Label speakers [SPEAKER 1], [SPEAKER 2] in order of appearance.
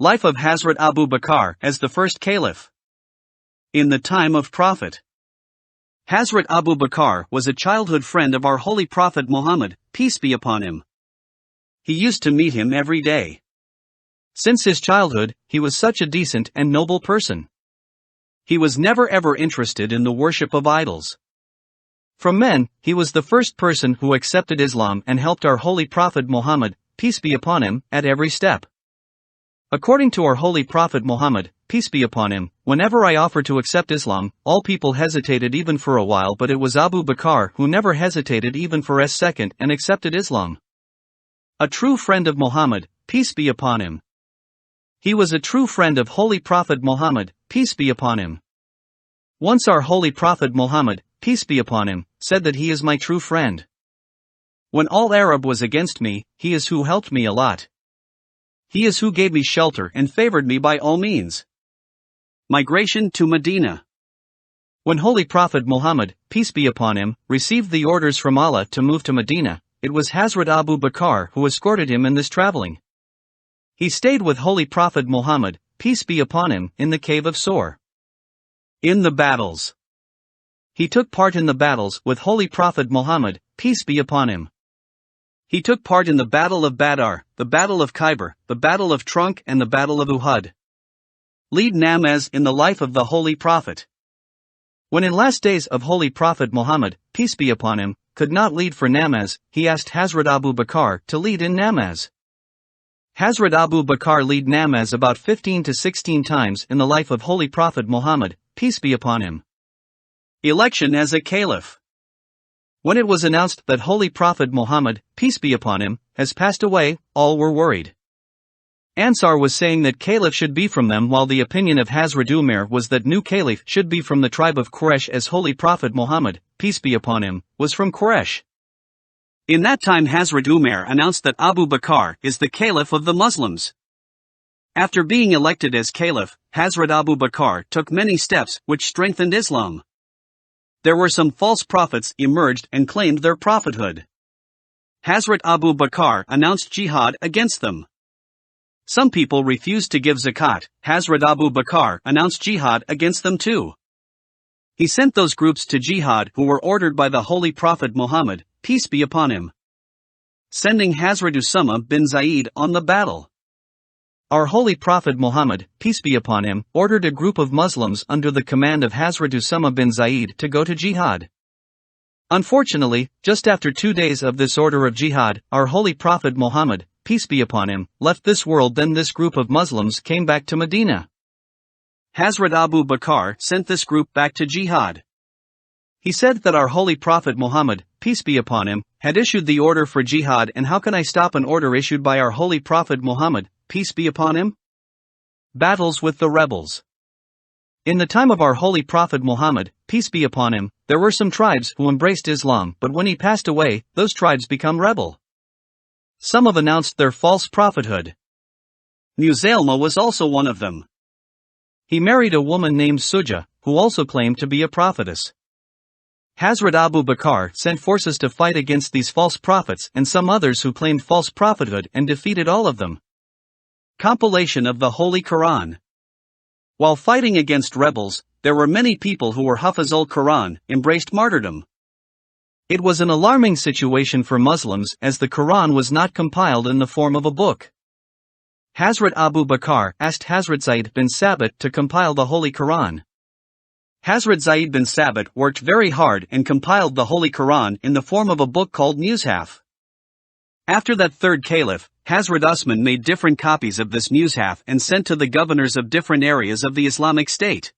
[SPEAKER 1] Life of Hazrat Abu Bakar as the first Caliph. In the time of Prophet, Hazrat Abu Bakar was a childhood friend of our Holy Prophet Muhammad, peace be upon him. He used to meet him every day. Since his childhood, he was such a decent and noble person. He was never ever interested in the worship of idols. From men, he was the first person who accepted Islam and helped our Holy Prophet Muhammad, peace be upon him, at every step. According to our Holy Prophet Muhammad, peace be upon him, whenever I offered to accept Islam, all people hesitated even for a while, but it was Abu Bakar who never hesitated even for a second and accepted Islam. A true friend of Muhammad, peace be upon him. He was a true friend of Holy Prophet Muhammad, peace be upon him. Once our Holy Prophet Muhammad, peace be upon him, said that he is my true friend. When all Arab was against me, he is who helped me a lot. He is who gave me shelter and favored me by all means. Migration to Medina. When Holy Prophet Muhammad, peace be upon him, received the orders from Allah to move to Medina, it was Hazrat Abu Bakar who escorted him in this traveling. He stayed with Holy Prophet Muhammad, peace be upon him, in the cave of Sor. In the battles. He took part in the battles with Holy Prophet Muhammad, peace be upon him. He took part in the Battle of Badr, the Battle of Khyber, the Battle of Trunk and the Battle of Uhud. Lead namaz in the life of the Holy Prophet. When in last days of Holy Prophet Muhammad, peace be upon him, could not lead for namaz, he asked Hazrat Abu Bakar to lead in namaz. Hazrat Abu Bakar lead namaz about 15 to 16 times in the life of Holy Prophet Muhammad, peace be upon him. Election as a Caliph. When it was announced that Holy Prophet Muhammad, peace be upon him, has passed away, all were worried. Ansar was saying that Caliph should be from them, while the opinion of Hazrat Umar was that new Caliph should be from the tribe of Quraysh, as Holy Prophet Muhammad, peace be upon him, was from Quraysh. In that time Hazrat Umar announced that Abu Bakar is the Caliph of the Muslims. After being elected as Caliph, Hazrat Abu Bakar took many steps which strengthened Islam. There were some false prophets emerged and claimed their prophethood. Hazrat Abu Bakar announced jihad against them. Some people refused to give zakat. Hazrat Abu Bakar announced jihad against them too. He sent those groups to jihad who were ordered by the Holy Prophet Muhammad, peace be upon him, sending Hazrat Usama bin Zaid on the battle. Our Holy Prophet Muhammad, peace be upon him, ordered a group of Muslims under the command of Hazrat Usama bin Zaid to go to jihad. Unfortunately, just after 2 days of this order of jihad, our Holy Prophet Muhammad, peace be upon him, left this world. Then this group of Muslims came back to Medina. Hazrat Abu Bakar sent this group back to jihad. He said that our Holy Prophet Muhammad, peace be upon him, had issued the order for jihad, and how can I stop an order issued by our Holy Prophet Muhammad, peace be upon him? Battles with the rebels. In the time of our Holy Prophet Muhammad, peace be upon him, there were some tribes who embraced Islam, but when he passed away, those tribes become rebel. Some have announced their false prophethood. Muzailma was also one of them. He married a woman named Suja, who also claimed to be a prophetess. Hazrat Abu Bakar sent forces to fight against these false prophets and some others who claimed false prophethood and defeated all of them. Compilation of the Holy Quran. While fighting against rebels, there were many people who were Hafizul Quran, embraced martyrdom. It was an alarming situation for Muslims as the Quran was not compiled in the form of a book. Hazrat Abu Bakar asked Hazrat Zaid bin Sabit to compile the Holy Quran. Hazrat Zaid bin Sabit worked very hard and compiled the Holy Quran in the form of a book called Mushaf. After that third Caliph, Hazrat Usman made different copies of this Mushaf and sent to the governors of different areas of the Islamic State.